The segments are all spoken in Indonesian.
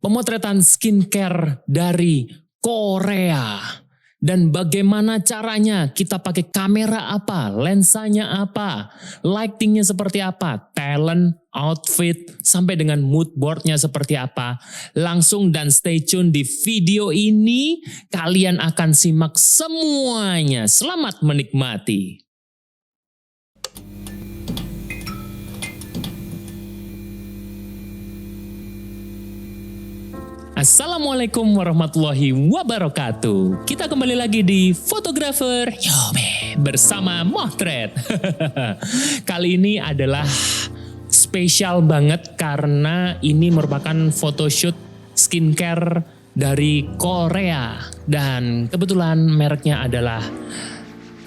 pemotretan skincare dari Korea. Dan bagaimana caranya, kita pakai kamera apa, lensanya apa, lightingnya seperti apa, talent, outfit, sampai dengan mood boardnya seperti apa. Langsung dan stay tune di video ini, kalian akan simak semuanya. Selamat menikmati. Assalamualaikum warahmatullahi wabarakatuh. Kita kembali lagi di Fotografer Yobe bersama Motret. Kali ini adalah spesial banget karena ini merupakan photoshoot skincare dari Korea. Dan kebetulan mereknya adalah,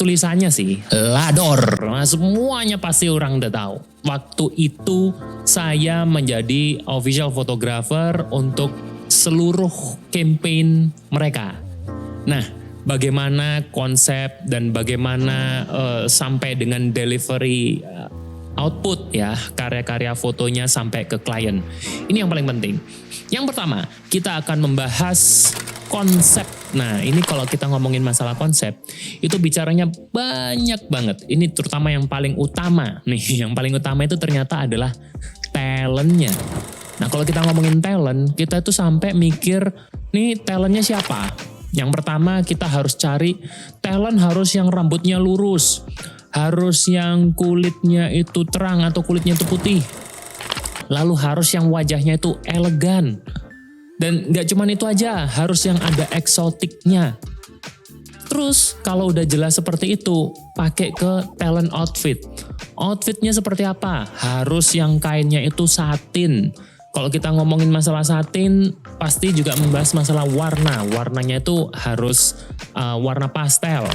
tulisannya sih Lador. Nah, semuanya pasti orang udah tahu. Waktu itu saya menjadi official photographer untuk seluruh campaign mereka. Nah, bagaimana konsep dan bagaimana sampai dengan delivery output ya, karya-karya fotonya sampai ke klien. Ini yang paling penting. Yang pertama, kita akan membahas konsep. Nah, ini kalau kita ngomongin masalah konsep, itu bicaranya banyak banget. Ini terutama yang paling utama. Nih, yang paling utama itu ternyata adalah talentnya. Nah, kalau kita ngomongin talent, kita tuh sampai mikir, nih talentnya siapa? Yang pertama kita harus cari talent harus yang rambutnya lurus, harus yang kulitnya itu terang atau kulitnya itu putih. Lalu harus yang wajahnya itu elegan. Dan gak cuman itu aja, harus yang ada eksotiknya. Terus kalau udah jelas seperti itu, pakai ke talent outfit. Outfitnya seperti apa? Harus yang kainnya itu satin. Kalau kita ngomongin masalah satin, pasti juga membahas masalah warna. Warnanya itu harus warna pastel.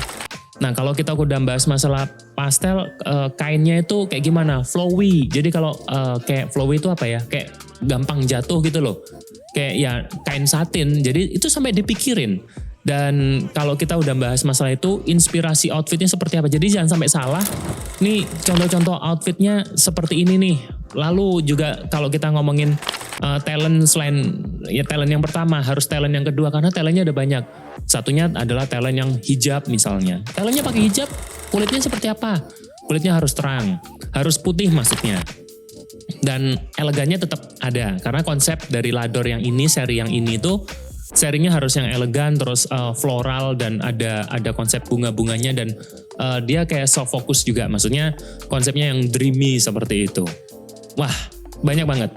Nah, kalau kita udah bahas masalah pastel, kainnya itu kayak gimana? Flowy. Jadi kalau kayak flowy itu apa ya? Kayak gampang jatuh gitu loh. Kayak ya kain satin. Jadi itu sampai dipikirin. Dan kalau kita udah bahas masalah itu, inspirasi outfitnya seperti apa. Jadi jangan sampai salah. Nih contoh-contoh outfitnya seperti ini nih. Lalu juga kalau kita ngomongin talent, selain ya talent yang pertama, harus talent yang kedua karena talentnya ada banyak. Satunya adalah talent yang hijab misalnya. Talentnya pakai hijab, kulitnya seperti apa? Kulitnya harus terang, harus putih maksudnya. Dan elegannya tetap ada karena konsep dari Lador yang ini, seri yang ini tuh serinya harus yang elegan, terus floral dan ada konsep bunga-bunganya dan dia kayak soft focus juga. Maksudnya konsepnya yang dreamy seperti itu. Wah, banyak banget.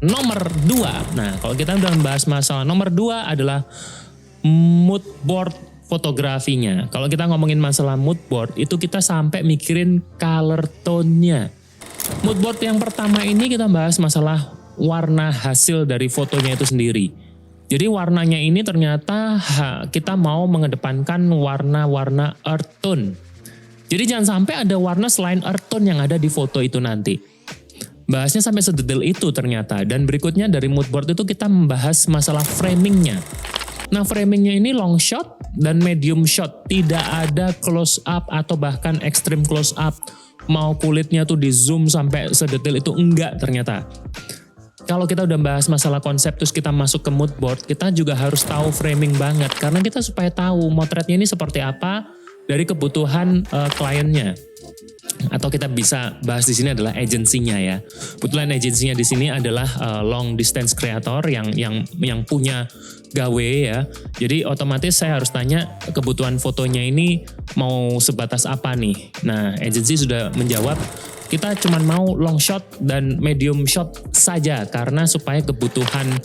Nomor 2. Nah, kalau kita udah membahas masalah nomor 2 adalah mood board fotografinya. Kalau kita ngomongin masalah mood board, itu kita sampai mikirin color tone-nya. Mood board yang pertama ini kita bahas masalah warna hasil dari fotonya itu sendiri. Jadi warnanya ini ternyata kita mau mengedepankan warna-warna earth tone. Jadi jangan sampai ada warna selain earth tone yang ada di foto itu nanti. Bahasnya sampai sedetail itu ternyata. Dan berikutnya dari mood board itu kita membahas masalah framingnya. Nah, framingnya ini long shot dan medium shot. Tidak ada close up atau bahkan extreme close up. Mau kulitnya tuh di zoom sampai sedetail itu, enggak ternyata. Kalau kita udah bahas masalah konsep terus kita masuk ke mood board, kita juga harus tahu framing banget. Karena kita supaya tahu motretnya ini seperti apa dari kebutuhan kliennya. Atau kita bisa bahas di sini adalah agensinya ya. Kebetulan agensinya di sini adalah long distance creator yang punya gawe ya. Jadi otomatis saya harus tanya kebutuhan fotonya ini mau sebatas apa nih. Nah, agensi sudah menjawab, kita cuma mau long shot dan medium shot saja karena supaya kebutuhan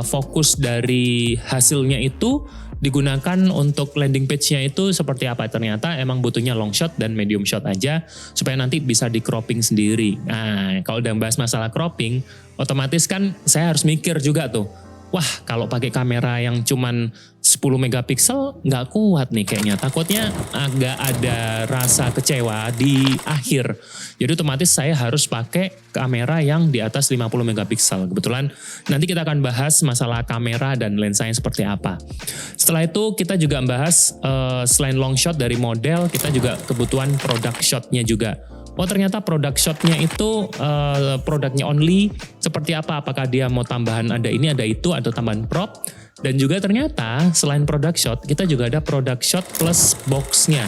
fokus dari hasilnya itu digunakan untuk landing page-nya itu seperti apa. Ternyata emang butuhnya long shot dan medium shot aja supaya nanti bisa di cropping sendiri. Nah, kalau udah bahas masalah cropping, otomatis kan saya harus mikir juga tuh. Wah, kalau pakai kamera yang cuman 10 megapiksel nggak kuat nih kayaknya. Takutnya agak ada rasa kecewa di akhir. Jadi otomatis saya harus pakai kamera yang di atas 50 megapiksel. Kebetulan nanti kita akan bahas masalah kamera dan lensanya seperti apa. Setelah itu kita juga bahas selain long shot dari model, kita juga kebutuhan product shotnya juga. oh ternyata produk shotnya itu produknya only seperti apa, apakah dia mau tambahan ada ini ada itu atau tambahan prop. Dan juga ternyata selain produk shot kita juga ada produk shot plus boxnya.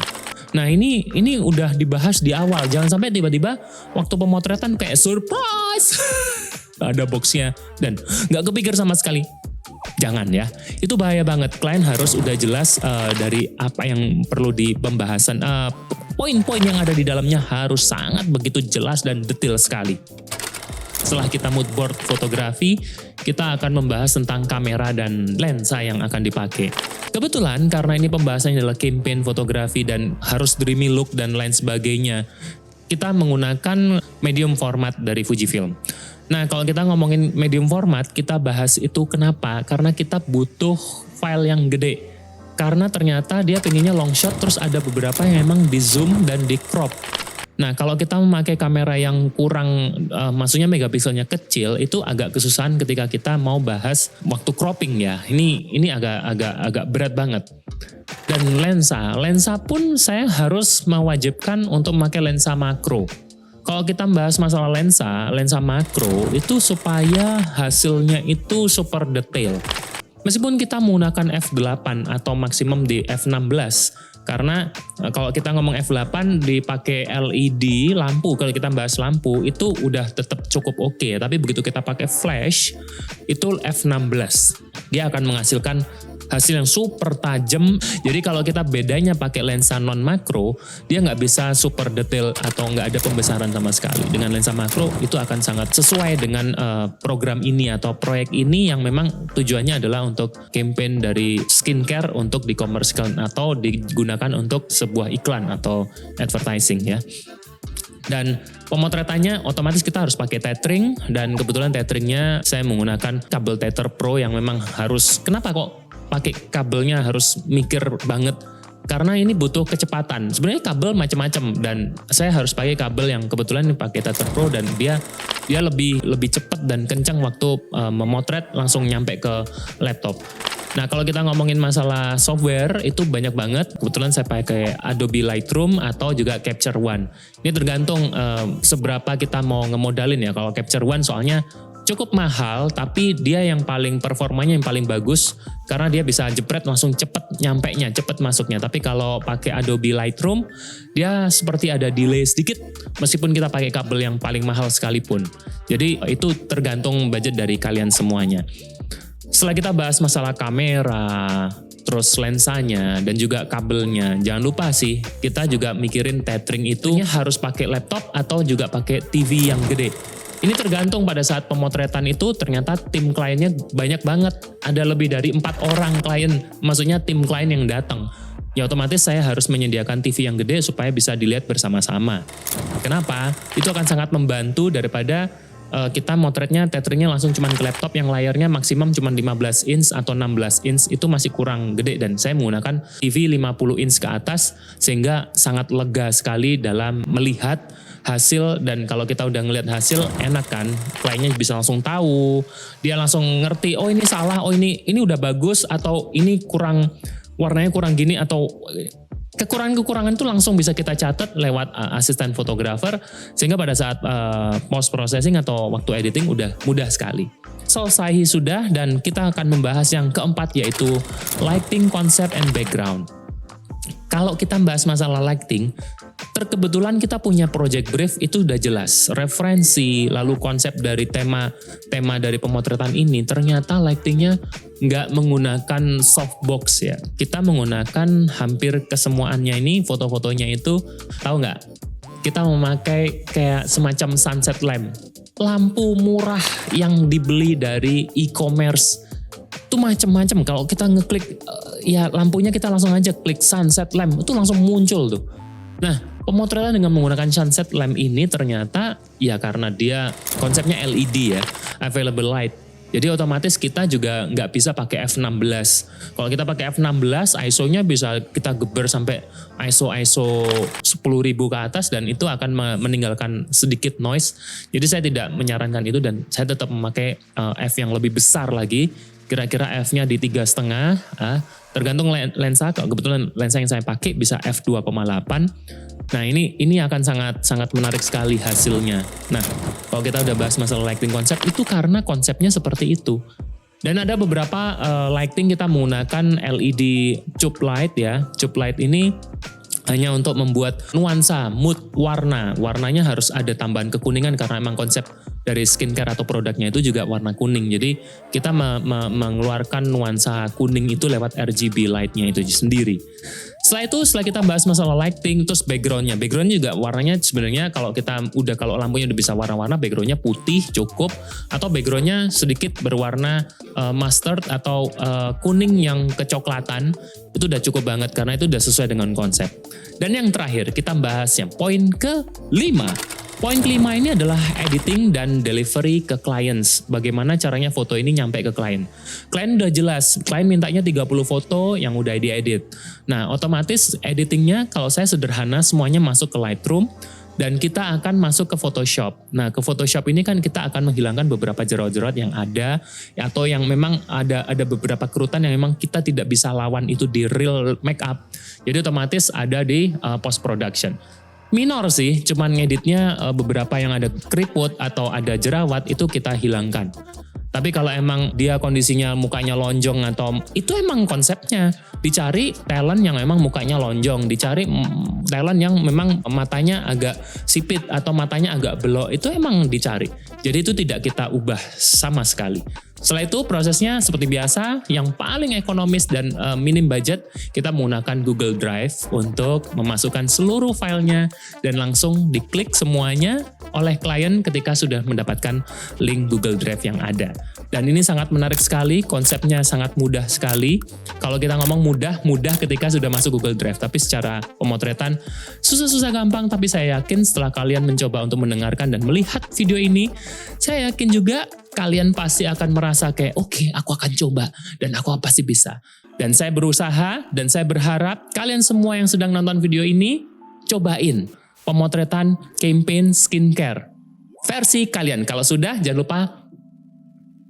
Nah ini udah dibahas di awal, jangan sampai tiba-tiba waktu pemotretan kayak surprise ada boxnya dan nggak kepikir sama sekali. Jangan ya, itu bahaya banget. Klien harus udah jelas dari apa yang perlu di pembahasan, poin-poin yang ada di dalamnya harus sangat begitu jelas dan detail sekali. Setelah kita mood board fotografi, kita akan membahas tentang kamera dan lensa yang akan dipakai. Kebetulan karena ini pembahasannya adalah campaign fotografi dan harus dreamy look dan lain sebagainya, kita menggunakan medium format dari Fujifilm. Nah kalau kita ngomongin medium format, kita bahas itu kenapa? Karena kita butuh file yang gede. Karena ternyata dia pengennya long shot, terus ada beberapa yang memang di zoom dan di crop. Nah kalau kita memakai kamera yang kurang, maksudnya megapikselnya kecil, itu agak kesusahan ketika kita mau bahas waktu cropping ya. Ini agak berat banget. Dan lensa pun saya harus mewajibkan untuk memakai lensa makro. Kalau kita bahas masalah lensa makro itu supaya hasilnya itu super detail. Meskipun kita menggunakan f8 atau maksimum di f16, karena kalau kita ngomong f8 dipakai LED lampu, kalau kita bahas lampu itu udah tetap cukup oke. Tapi begitu kita pakai flash itu f16, dia akan menghasilkan hasil yang super tajam. Jadi kalau kita bedanya pakai lensa non makro, dia nggak bisa super detail atau nggak ada pembesaran sama sekali. Dengan lensa makro itu akan sangat sesuai dengan program ini atau proyek ini yang memang tujuannya adalah untuk campaign dari skincare untuk dikomersialkan atau digunakan untuk sebuah iklan atau advertising ya. Dan pemotretannya otomatis kita harus pakai tethering, dan kebetulan tetheringnya saya menggunakan kabel tether pro yang memang harus, kenapa kok pakai kabelnya harus mikir banget? Karena ini butuh kecepatan. Sebenarnya kabel macam-macam dan saya harus pakai kabel yang kebetulan ini pakai Tether Pro dan dia lebih cepat dan kencang waktu memotret langsung nyampe ke laptop. Nah kalau kita ngomongin masalah software itu banyak banget. Kebetulan saya pakai Adobe Lightroom atau juga Capture One. Ini tergantung seberapa kita mau ngemodalin ya. Kalau Capture One soalnya cukup mahal, tapi dia yang paling performanya yang paling bagus karena dia bisa jepret langsung cepet nyampenya, cepet masuknya. Tapi kalau pakai Adobe Lightroom, dia seperti ada delay sedikit meskipun kita pakai kabel yang paling mahal sekalipun. Jadi itu tergantung budget dari kalian semuanya. Setelah kita bahas masalah kamera, terus lensanya dan juga kabelnya, jangan lupa sih kita juga mikirin tethering itu harus pakai laptop atau juga pakai TV yang gede. Ini tergantung pada saat pemotretan itu ternyata tim kliennya banyak banget. Ada lebih dari 4 orang klien, maksudnya tim klien yang datang. Ya otomatis saya harus menyediakan TV yang gede supaya bisa dilihat bersama-sama. Kenapa? Itu akan sangat membantu daripada kita motretnya, tetheringnya langsung cuman ke laptop yang layarnya maksimum cuman 15 inch atau 16 inch, itu masih kurang gede. Dan saya menggunakan TV 50 inch ke atas sehingga sangat lega sekali dalam melihat hasil. Dan kalau kita udah ngeliat hasil enak kan, kliennya bisa langsung tahu, dia langsung ngerti, oh ini salah, oh ini udah bagus, atau ini kurang, warnanya kurang gini, atau kekurangan-kekurangan itu langsung bisa kita catat lewat asisten fotografer, sehingga pada saat post processing atau waktu editing udah mudah sekali. Selesai sudah, dan kita akan membahas yang keempat, yaitu lighting, concept, and background. Kalau kita bahas masalah lighting, terkebetulan kita punya project brief itu udah jelas. Referensi, lalu konsep dari tema dari pemotretan ini, ternyata lightingnya nggak menggunakan softbox ya. Kita menggunakan hampir kesemuaannya ini, foto-fotonya itu, tahu nggak? Kita memakai kayak semacam sunset lamp. Lampu murah yang dibeli dari e-commerce. Itu macam-macam. Kalau kita ngeklik ya lampunya, kita langsung aja klik sunset lamp, itu langsung muncul tuh. Nah, pemotretan dengan menggunakan sunset lamp ini ternyata ya karena dia konsepnya LED ya, available light. Jadi otomatis kita juga nggak bisa pakai f16. Kalau kita pakai f16, ISO-nya bisa kita geber sampai ISO 10.000 ke atas, dan itu akan meninggalkan sedikit noise. Jadi saya tidak menyarankan itu, dan saya tetap memakai f yang lebih besar lagi. kira-kira f-nya di 3,5, tergantung lensa. Kalau kebetulan lensa yang saya pakai bisa f2,8. Nah ini akan sangat menarik sekali hasilnya. Nah kalau kita udah bahas masalah lighting konsep, itu karena konsepnya seperti itu. Dan ada beberapa lighting kita menggunakan LED tube light ya. Tube light ini hanya untuk membuat nuansa, mood, warna. Warnanya harus ada tambahan kekuningan karena memang konsep dari skincare atau produknya itu juga warna kuning. Jadi kita mengeluarkan nuansa kuning itu lewat RGB lightnya itu sendiri. Setelah kita bahas masalah lighting, terus backgroundnya. Backgroundnya juga warnanya sebenarnya kalau lampunya udah bisa warna-warna, backgroundnya putih cukup, atau backgroundnya sedikit berwarna mustard atau kuning yang kecoklatan, itu udah cukup banget karena itu udah sesuai dengan konsep. Dan yang terakhir kita bahas yang poin ke-5. Poin kelima ini adalah editing dan delivery ke clients. Bagaimana caranya foto ini nyampe ke klien. Klien udah jelas, klien mintanya 30 foto yang udah diedit. Nah otomatis editingnya kalau saya sederhana semuanya masuk ke Lightroom dan kita akan masuk ke Photoshop. Nah ke Photoshop ini kan kita akan menghilangkan beberapa jerat-jerat yang ada atau yang memang ada beberapa kerutan yang memang kita tidak bisa lawan itu di real makeup. Jadi otomatis ada di post production. Minor sih, cuman ngeditnya beberapa yang ada keriput atau ada jerawat itu kita hilangkan. Tapi kalau emang dia kondisinya mukanya lonjong atau itu emang konsepnya. Dicari talent yang memang mukanya lonjong, dicari talent yang memang matanya agak sipit atau matanya agak belok, itu emang dicari. Jadi itu tidak kita ubah sama sekali. Setelah itu prosesnya seperti biasa, yang paling ekonomis dan minim budget, kita menggunakan Google Drive untuk memasukkan seluruh filenya dan langsung diklik semuanya oleh klien ketika sudah mendapatkan link Google Drive yang ada. Dan ini sangat menarik sekali, konsepnya sangat mudah sekali. Kalau kita ngomong mudah ketika sudah masuk Google Drive, tapi secara pemotretan susah-susah gampang, tapi saya yakin setelah kalian mencoba untuk mendengarkan dan melihat video ini, saya yakin juga kalian pasti akan merasa kayak oke, aku akan coba dan aku pasti bisa. Dan saya berusaha dan saya berharap kalian semua yang sedang nonton video ini cobain pemotretan campaign skincare versi kalian. Kalau sudah jangan lupa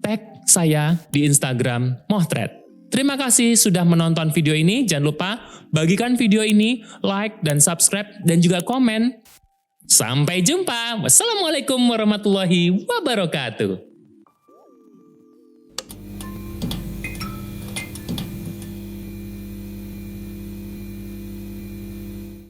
tag saya di Instagram Mohtred. Terima kasih sudah menonton video ini. Jangan lupa bagikan video ini, like dan subscribe dan juga komen. Sampai jumpa. Wassalamualaikum warahmatullahi wabarakatuh.